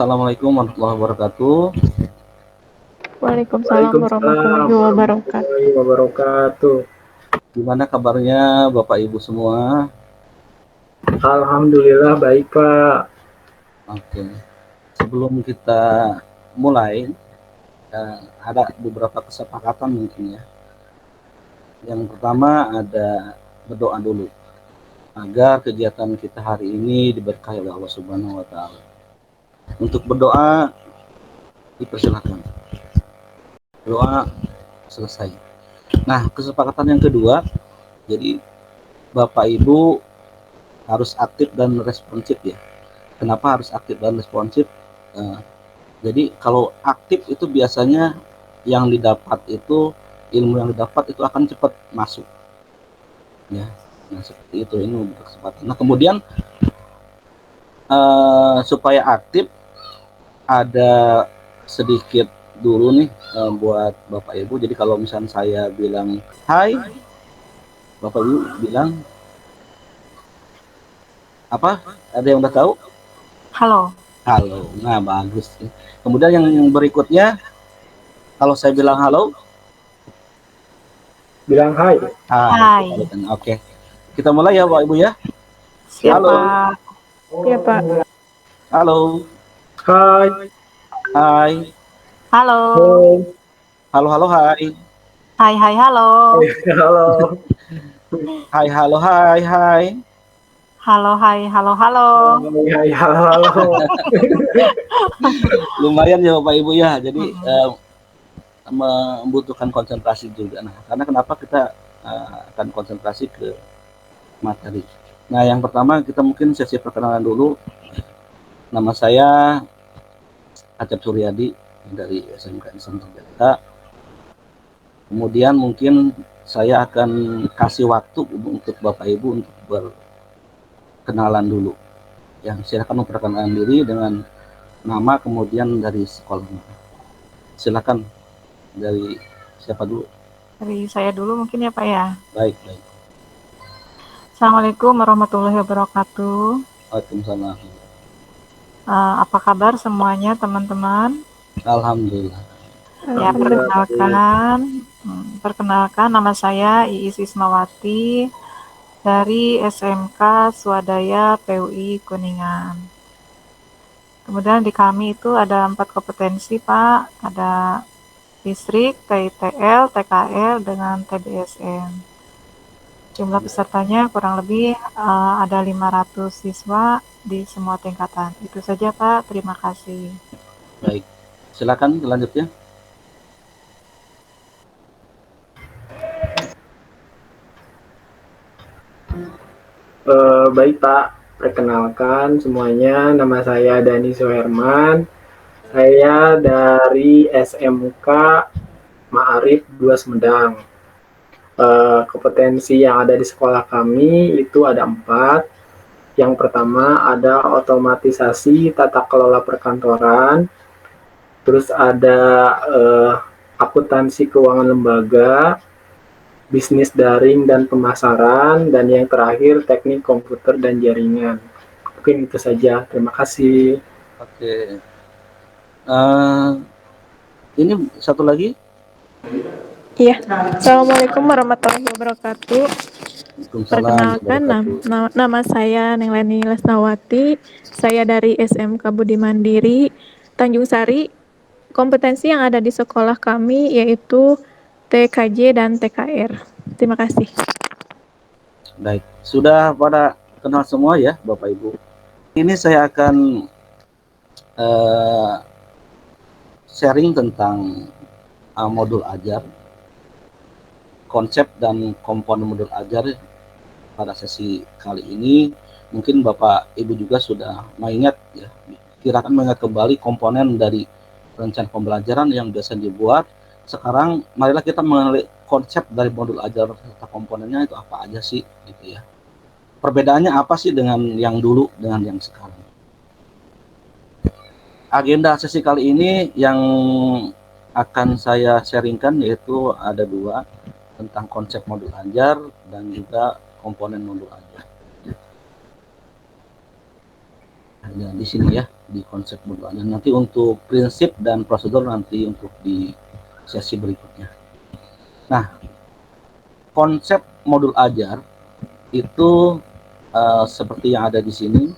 Assalamualaikum warahmatullahi wabarakatuh. Waalaikumsalam Waalaikumsalam warahmatullahi wabarakatuh. warahmatullahi wabarakatuh. Gimana kabarnya Bapak Ibu semua? Alhamdulillah baik Pak. Oke. Sebelum kita mulai, ada beberapa kesepakatan mungkin ya. Yang pertama ada berdoa dulu agar kegiatan kita hari ini diberkahi oleh Allah Subhanahu wa taala. Untuk berdoa dipersilakan. Doa selesai. Nah, kesepakatan yang kedua, jadi Bapak Ibu harus aktif dan responsif ya. Kenapa harus aktif dan responsif? Eh, jadi kalau aktif itu biasanya yang didapat itu, ilmu yang didapat itu akan cepat masuk ya. Nah seperti itu, ini untuk kesempatan. Nah kemudian supaya aktif, ada sedikit dulu nih buat Bapak Ibu. Jadi kalau misalnya saya bilang hai, Bapak Ibu bilang apa? Ada yang udah tahu? Halo. Halo. Nah bagus. Kemudian yang berikutnya, kalau saya bilang halo, Bilang hai. hai. Oke. Kita mulai ya Bapak Ibu ya. Siapa? Halo. Iya Pak. Halo. Hai. Hai. Halo. Hai. Halo halo hai. Hai hai halo. Halo. Hai halo hai hai. Halo hai halo halo. Hai, hai, halo, halo. Lumayan ya Bapak Ibu ya. Jadi membutuhkan konsentrasi juga. Nah, karena kenapa kita akan konsentrasi ke materi. Nah, yang pertama kita mungkin sesi perkenalan dulu. Nama saya Acep Suryadi dari SMK Islam Senjata. Kemudian mungkin saya akan kasih waktu untuk Bapak Ibu untuk berkenalan dulu. Yang silakan memperkenalkan diri dengan nama kemudian dari sekolah. Silakan dari siapa dulu? Dari saya dulu mungkin ya Pak ya. Baik, baik. Assalamualaikum warahmatullahi wabarakatuh. Waalaikumsalam. Apa kabar semuanya teman-teman? Alhamdulillah. Ya perkenalkan nama saya Iis Ismawati dari SMK Swadaya PUI Kuningan. Kemudian di kami itu ada 4 kompetensi Pak, ada listrik, TITL, TKL, dengan TBSN. Jumlah pesertanya kurang lebih ada 500 siswa di semua tingkatan. Itu saja Pak, terima kasih. Baik, silakan selanjutnya. Baik Pak, perkenalkan semuanya, nama saya Dani Suherman. Saya dari SMK Ma'arif 2 Sumedang. Kompetensi yang ada di sekolah kami itu ada 4. Yang pertama ada otomatisasi tata kelola perkantoran, terus ada akuntansi keuangan lembaga, bisnis daring dan pemasaran, dan yang terakhir teknik komputer dan jaringan. Mungkin itu saja. Terima kasih. Oke. Ini satu lagi. Iya. Assalamualaikum warahmatullahi wabarakatuh. Perkenalkan, nama saya Nengleni Lesnawati. Saya dari SMK Budi Mandiri Tanjung Sari. Kompetensi yang ada di sekolah kami yaitu TKJ dan TKR. Terima kasih. Baik, sudah pada kenal semua ya Bapak Ibu. Ini saya akan sharing tentang modul ajar, konsep dan komponen modul ajar pada sesi kali ini. Mungkin Bapak Ibu juga sudah mengingat ya, kira-kira mengingat kembali komponen dari rencana pembelajaran yang biasa dibuat. Sekarang marilah kita mengenali konsep dari modul ajar serta komponennya itu apa aja sih gitu ya. Perbedaannya apa sih dengan yang dulu dengan yang sekarang. Agenda sesi kali ini yang akan saya sharingkan yaitu ada 2, tentang konsep modul ajar dan juga komponen modul ajar. Nah, di sini ya. di konsep modul ajar. Nanti untuk prinsip dan prosedur nanti untuk di sesi berikutnya. Nah, konsep modul ajar itu seperti yang ada di sini.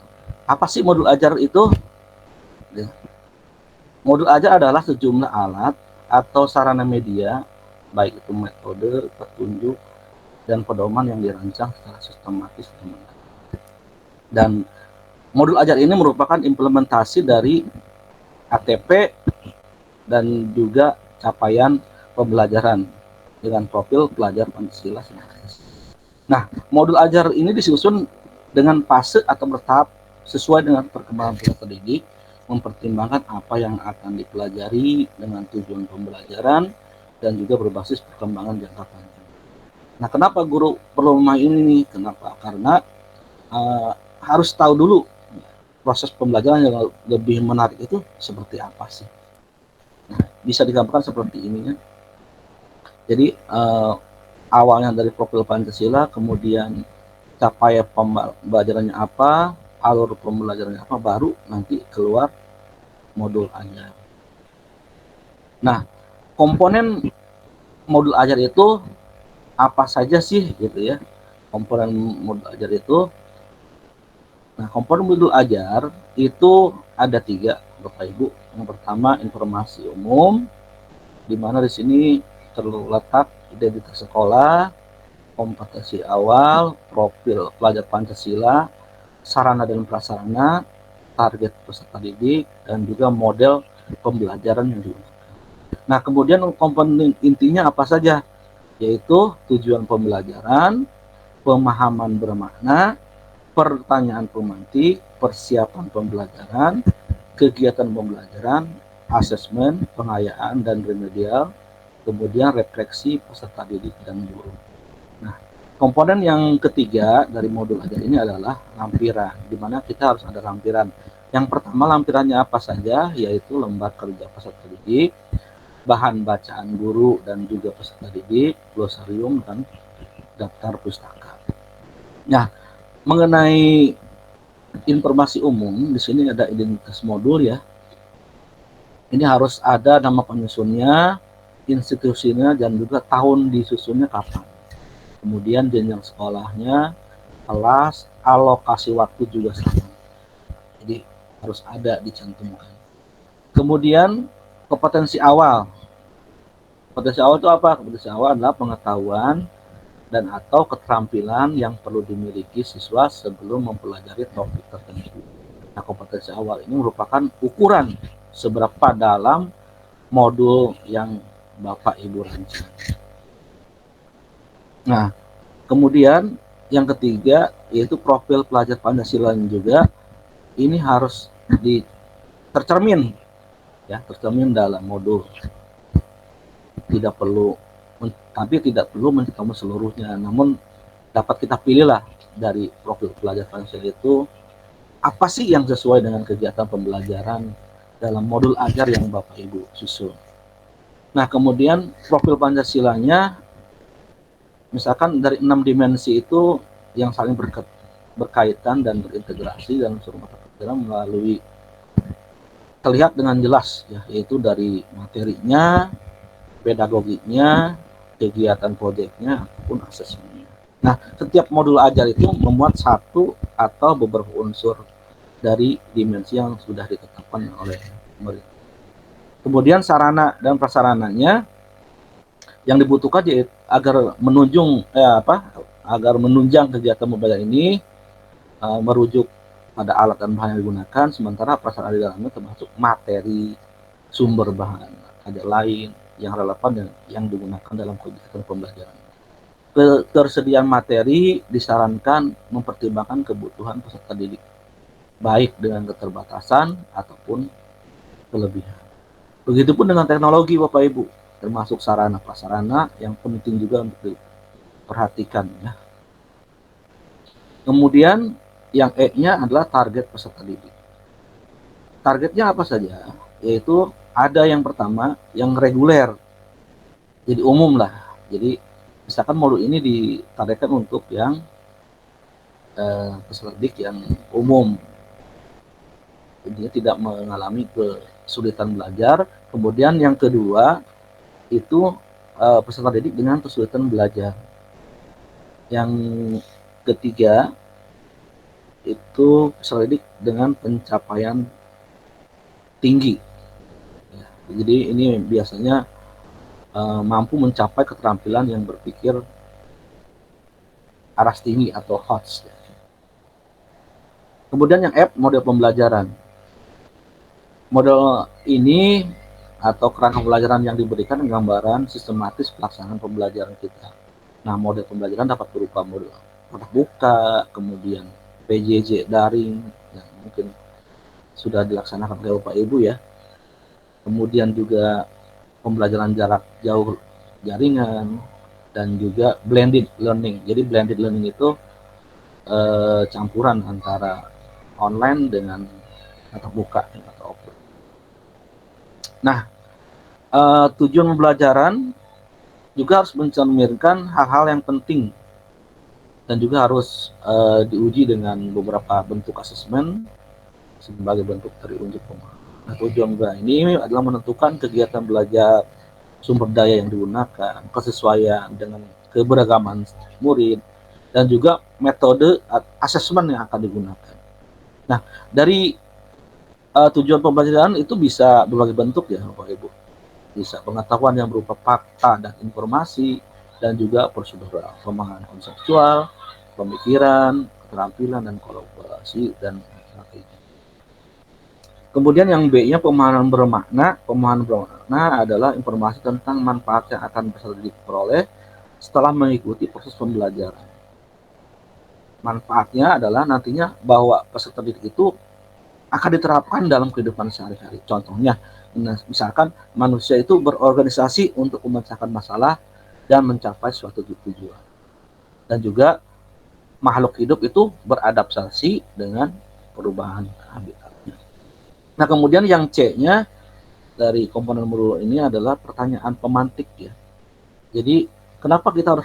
Apa sih modul ajar itu? Modul ajar adalah sejumlah alat atau sarana media, baik itu metode, petunjuk, dan pedoman yang dirancang secara sistematis. Dan modul ajar ini merupakan implementasi dari ATP dan juga capaian pembelajaran dengan profil pelajar Pancasila. Nah, modul ajar ini disusun dengan fase atau bertahap sesuai dengan perkembangan peserta didik, mempertimbangkan apa yang akan dipelajari dengan tujuan pembelajaran dan juga berbasis perkembangan jangka panjang. Nah, kenapa guru perlu memahami ini nih? Kenapa? Karena harus tahu dulu proses pembelajaran yang lebih menarik itu seperti apa sih. Nah, bisa digambarkan seperti ini ya. Jadi awalnya dari profil Pancasila, kemudian capaian pembelajarannya apa, alur pembelajarannya apa, baru nanti keluar modul ajar. Nah, komponen modul ajar itu apa saja sih gitu ya? Komponen modul ajar itu. Nah, komponen modul ajar itu ada 3, Bapak Ibu. Yang pertama informasi umum, di mana di sini terletak identitas sekolah, kompetensi awal, profil pelajar Pancasila, sarana dan prasarana, target peserta didik, dan juga model pembelajaran yang digunakan. Nah, kemudian komponen intinya apa saja? Yaitu tujuan pembelajaran, pemahaman bermakna, pertanyaan pemantik, persiapan pembelajaran, kegiatan pembelajaran, asesmen, pengayaan dan remedial, kemudian refleksi peserta didik dan guru. Nah, komponen yang ketiga dari modul ajar ini adalah lampiran, di mana kita harus ada lampiran. Yang pertama, lampirannya apa saja, yaitu lembar kerja peserta didik, bahan bacaan guru dan juga peserta didik, glosarium, dan daftar pustaka. Nah, mengenai informasi umum, di sini ada identitas modul ya. Ini harus ada nama penyusunnya, institusinya, dan juga tahun disusunnya kapan. Kemudian jenjang sekolahnya, kelas, alokasi waktu juga sama. Jadi harus ada dicantumkan. Kemudian kompetensi awal. Kompetensi awal itu apa? Kompetensi awal adalah pengetahuan dan atau keterampilan yang perlu dimiliki siswa sebelum mempelajari topik tertentu. Nah, kompetensi awal ini merupakan ukuran seberapa dalam modul yang Bapak Ibu rancang. Nah, kemudian yang ketiga yaitu profil pelajar Pancasila juga ini harus tercermin ya, tercermin dalam modul. Tidak perlu, tapi tidak perlu mencari seluruhnya, namun dapat kita pilihlah dari profil pelajar Pancasila itu apa sih yang sesuai dengan kegiatan pembelajaran dalam modul ajar yang Bapak Ibu susun. Nah, kemudian profil Pancasilanya misalkan dari 6 dimensi itu yang saling berkaitan dan berintegrasi dalam seluruh mata pelajaran melalui terlihat dengan jelas ya, yaitu dari materinya, pedagoginya, kegiatan proyeknya, ataupun asesmennya. Nah, setiap modul ajar itu memuat satu atau beberapa unsur dari dimensi yang sudah ditetapkan oleh pemerintah. Kemudian sarana dan prasarananya yang dibutuhkan agar menunjang kegiatan pembelajaran ini merujuk pada alat dan bahan yang digunakan, sementara prasarana di dalamnya termasuk materi, sumber bahan ajar lain yang relevan dan yang digunakan dalam kegiatan pembelajaran. Ketersediaan materi disarankan mempertimbangkan kebutuhan peserta didik, baik dengan keterbatasan ataupun kelebihan. Begitupun dengan teknologi Bapak Ibu, termasuk sarana prasarana yang penting juga untuk diperhatikan ya. Kemudian yang E-nya adalah target peserta didik. Targetnya apa saja? Yaitu ada yang pertama yang reguler, jadi umum lah. Jadi misalkan modul ini ditargetkan untuk yang peserta didik yang umum. dia tidak mengalami kesulitan belajar. Kemudian yang kedua itu peserta didik dengan kesulitan belajar. Yang ketiga itu peserta didik dengan pencapaian tinggi. Ya, jadi ini biasanya mampu mencapai keterampilan yang berpikir aras tinggi atau HOTS. Kemudian yang F, model pembelajaran. Model ini atau kerangka pembelajaran yang diberikan gambaran sistematis pelaksanaan pembelajaran kita. Nah, model pembelajaran dapat berupa model tatap muka, kemudian PJJ daring, yang mungkin sudah dilaksanakan oleh Bapak Ibu ya. Kemudian juga pembelajaran jarak jauh jaringan, dan juga blended learning. Jadi blended learning itu campuran antara online dengan tatap muka atau offline. Nah, tujuan pembelajaran juga harus mencerminkan hal-hal yang penting dan juga harus diuji dengan beberapa bentuk asesmen sebagai bentuk dari unjuk pemahaman. Nah, tujuan ini adalah menentukan kegiatan belajar, sumber daya yang digunakan, kesesuaian dengan keberagaman murid, dan juga metode asesmen yang akan digunakan. Nah, dari tujuan pembelajaran itu bisa berbagai bentuk ya Bapak Ibu. Bisa pengetahuan yang berupa fakta dan informasi, dan juga prosedural, pemahaman konseptual, pemikiran, keterampilan, dan kolaborasi, dan sebagainya. Kemudian yang B-nya pemahaman bermakna. Pemahaman bermakna adalah informasi tentang manfaat yang akan peserta didik peroleh setelah mengikuti proses pembelajaran. Manfaatnya adalah nantinya bahwa peserta didik itu akan diterapkan dalam kehidupan sehari-hari. Contohnya, misalkan manusia itu berorganisasi untuk memecahkan masalah dan mencapai suatu tujuan. Dan juga makhluk hidup itu beradaptasi dengan perubahan habitatnya. Nah, kemudian yang C-nya dari komponen modul ini adalah pertanyaan pemantik ya. Jadi, kenapa kita harus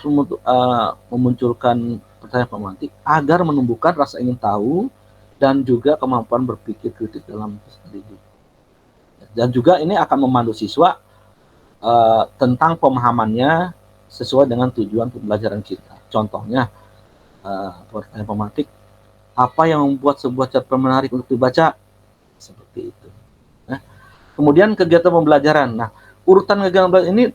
memunculkan pertanyaan pemantik? Agar menumbuhkan rasa ingin tahu dan juga kemampuan berpikir kritis dalam peserta didik. Dan juga ini akan memandu siswa tentang pemahamannya sesuai dengan tujuan pembelajaran kita. Contohnya, pertanyaan pemantik, apa yang membuat sebuah cerpen menarik untuk dibaca? Seperti itu. Nah, kemudian kegiatan pembelajaran. Nah, urutan kegiatan pembelajaran ini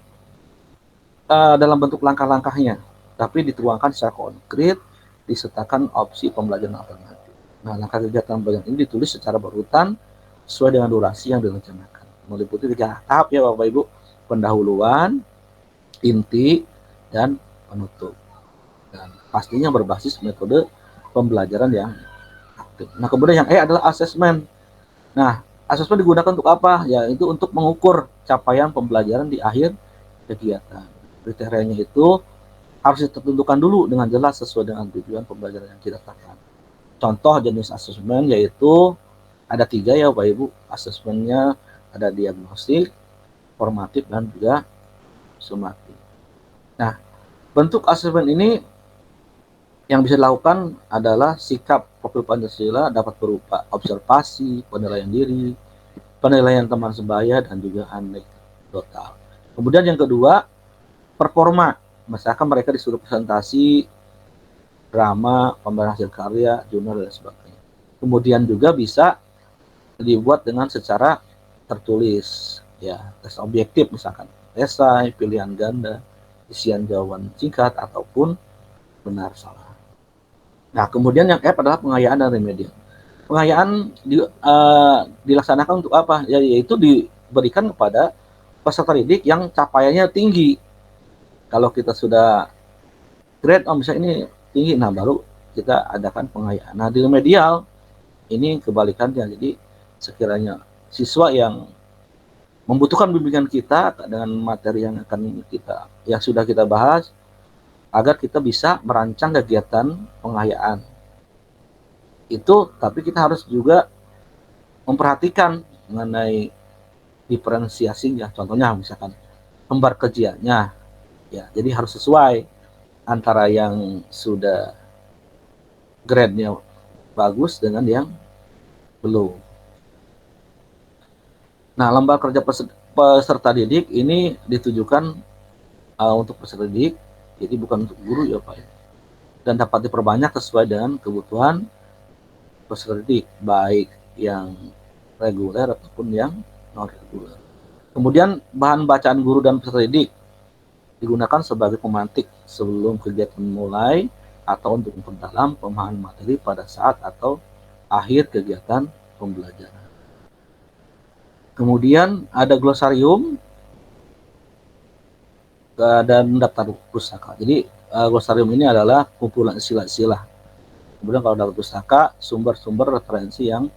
dalam bentuk langkah-langkahnya, tapi dituangkan secara konkret, disertakan opsi pembelajaran alternatif. Nah, langkah kegiatan pembelajaran ini ditulis secara berurutan sesuai dengan durasi yang direncanakan. Meliputi 3 tahap ya Bapak Ibu, pendahuluan, inti, dan penutup. Dan pastinya berbasis metode pembelajaran yang aktif. Nah, kemudian yang E adalah asesmen. Nah, asesmen digunakan untuk apa? Ya, itu untuk mengukur capaian pembelajaran di akhir kegiatan. Kriterianya itu harus ditentukan dulu dengan jelas sesuai dengan tujuan pembelajaran yang kita tetapkan. Contoh jenis asesmen yaitu ada 3 ya Bapak Ibu. Asesmennya ada diagnostik, formatif, dan juga sumatif. Nah, bentuk asesmen ini yang bisa dilakukan adalah sikap profil Pancasila dapat berupa observasi, penilaian diri, penilaian teman sebaya, dan juga anekdotal. Kemudian yang kedua, performa. Misalkan mereka disuruh presentasi, drama, pembahasan hasil karya, jurnal, dan sebagainya. Kemudian juga bisa dibuat dengan secara tertulis, ya, tes objektif misalkan, esai, pilihan ganda, isian jawaban singkat, ataupun benar salah. Nah, kemudian yang F adalah pengayaan dan remedial. Pengayaan dilaksanakan untuk apa? Ya, yaitu diberikan kepada peserta didik yang capaiannya tinggi. Kalau kita sudah grade, misalnya ini tinggi, nah baru kita adakan pengayaan. Nah, di remedial ini kebalikannya. Jadi sekiranya siswa yang membutuhkan bimbingan kita dengan materi yang sudah kita bahas, agar kita bisa merancang kegiatan pengayaan itu, tapi kita harus juga memperhatikan mengenai diferensiasinya. Contohnya misalkan lembar kerjanya, ya, jadi harus sesuai antara yang sudah grade-nya bagus dengan yang belum. Nah, lembar kerja peserta didik ini ditujukan untuk peserta didik, jadi bukan untuk guru ya Pak. Dan dapat diperbanyak sesuai dengan kebutuhan peserta didik, baik yang reguler ataupun yang non reguler. Kemudian bahan bacaan guru dan peserta didik digunakan sebagai pemantik sebelum kegiatan mulai atau untuk memperdalam pemahaman materi pada saat atau akhir kegiatan pembelajaran. Kemudian ada glosarium dan daftar pustaka. Jadi glosarium ini adalah kumpulan istilah-istilah. Kemudian kalau daftar pustaka, sumber-sumber referensi yang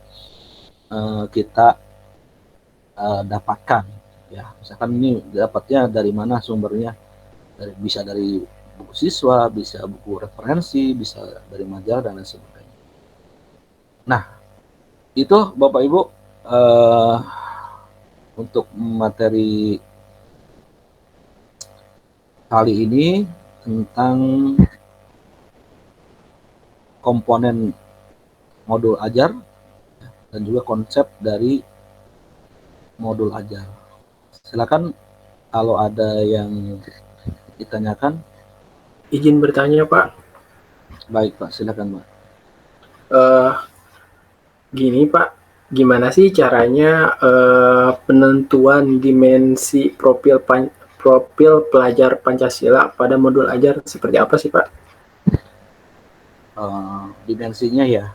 kita dapatkan. Ya, misalkan ini dapatnya dari mana sumbernya? Bisa dari buku siswa, bisa buku referensi, bisa dari majalah dan lain sebagainya. Nah, itu Bapak Ibu untuk materi kali ini tentang komponen modul ajar dan juga konsep dari modul ajar. Silakan kalau ada yang ditanyakan. Izin bertanya Pak. Baik Pak, silakan Pak. Gini Pak, gimana sih caranya penentuan dimensi profil pelajar Pancasila pada modul ajar seperti apa sih Pak? Dimensinya ya.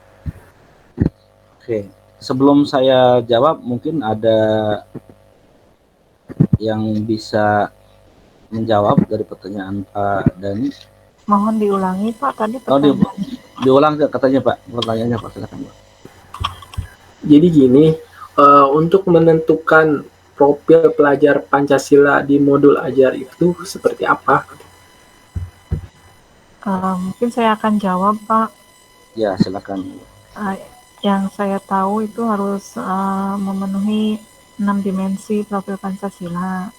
Oke, sebelum saya jawab mungkin ada yang bisa menjawab dari pertanyaan Pak Dani. Mohon diulangi Pak tadi pertanyaan. Diulang katanya Pak, pertanyaannya Pak, silakan Pak. Jadi gini, untuk menentukan profil pelajar Pancasila di modul ajar itu seperti apa? Mungkin saya akan jawab Pak. Ya, silakan. Yang saya tahu itu harus memenuhi 6 dimensi profil Pancasila.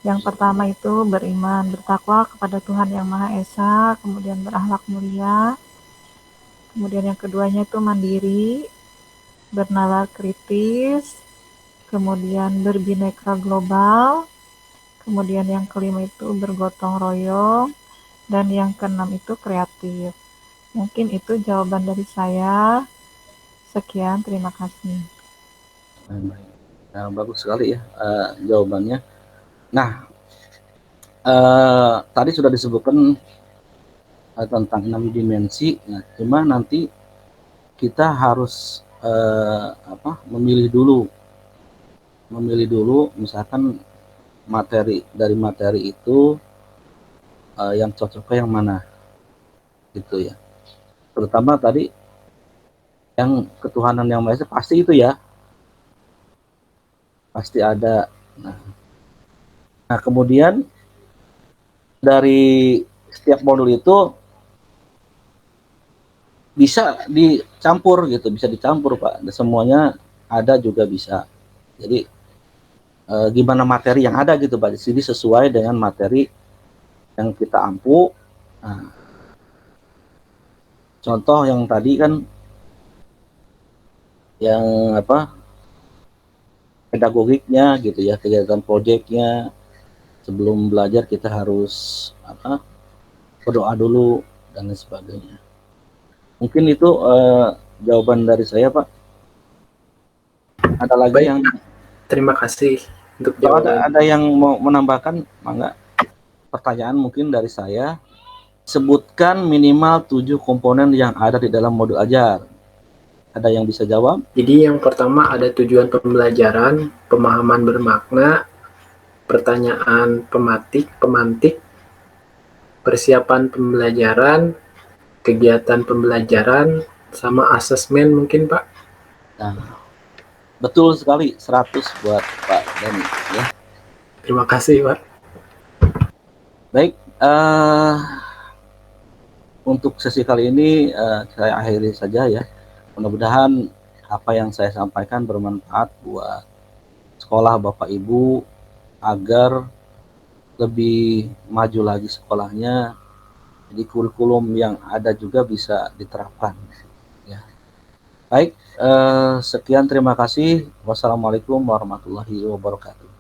Yang pertama itu beriman, bertakwa kepada Tuhan Yang Maha Esa, kemudian berakhlak mulia. Kemudian yang keduanya itu mandiri, bernalar kritis, kemudian berbineka global, kemudian yang kelima itu bergotong royong, dan yang keenam itu kreatif. Mungkin itu jawaban dari saya. Sekian, terima kasih. Nah, bagus sekali ya jawabannya. Nah, tadi sudah disebutkan tentang 6 dimensi. Nah, cuma nanti kita harus memilih dulu misalkan dari materi itu yang cocoknya yang mana gitu ya. Terutama tadi yang ketuhanan yang Maha Esa pasti itu ya, pasti ada. Nah, kemudian dari setiap modul itu bisa dicampur gitu, bisa dicampur Pak. Semuanya ada juga bisa. Jadi gimana materi yang ada gitu Pak, di sini sesuai dengan materi yang kita ampu. Nah, contoh yang tadi kan yang pedagogiknya gitu ya, kegiatan proyeknya sebelum belajar kita harus berdoa dulu dan lain sebagainya. Mungkin itu jawaban dari saya Pak. Ada lagi Baik, yang terima kasih untuk kalau jawaban. ada yang mau menambahkan, mangga. Pertanyaan mungkin dari saya, sebutkan minimal 7 komponen yang ada di dalam modul ajar. Ada yang bisa jawab? Jadi yang pertama ada tujuan pembelajaran, pemahaman bermakna, pertanyaan pemantik, persiapan pembelajaran, kegiatan pembelajaran, sama asesmen mungkin Pak. Nah, betul sekali, 100 buat Pak Dani ya. Terima kasih Pak. Baik, untuk sesi kali ini saya akhiri saja ya. Mudah-mudahan apa yang saya sampaikan bermanfaat buat sekolah Bapak Ibu agar lebih maju lagi sekolahnya. Jadi kurikulum yang ada juga bisa diterapkan ya. Baik, sekian terima kasih. Wassalamualaikum warahmatullahi wabarakatuh.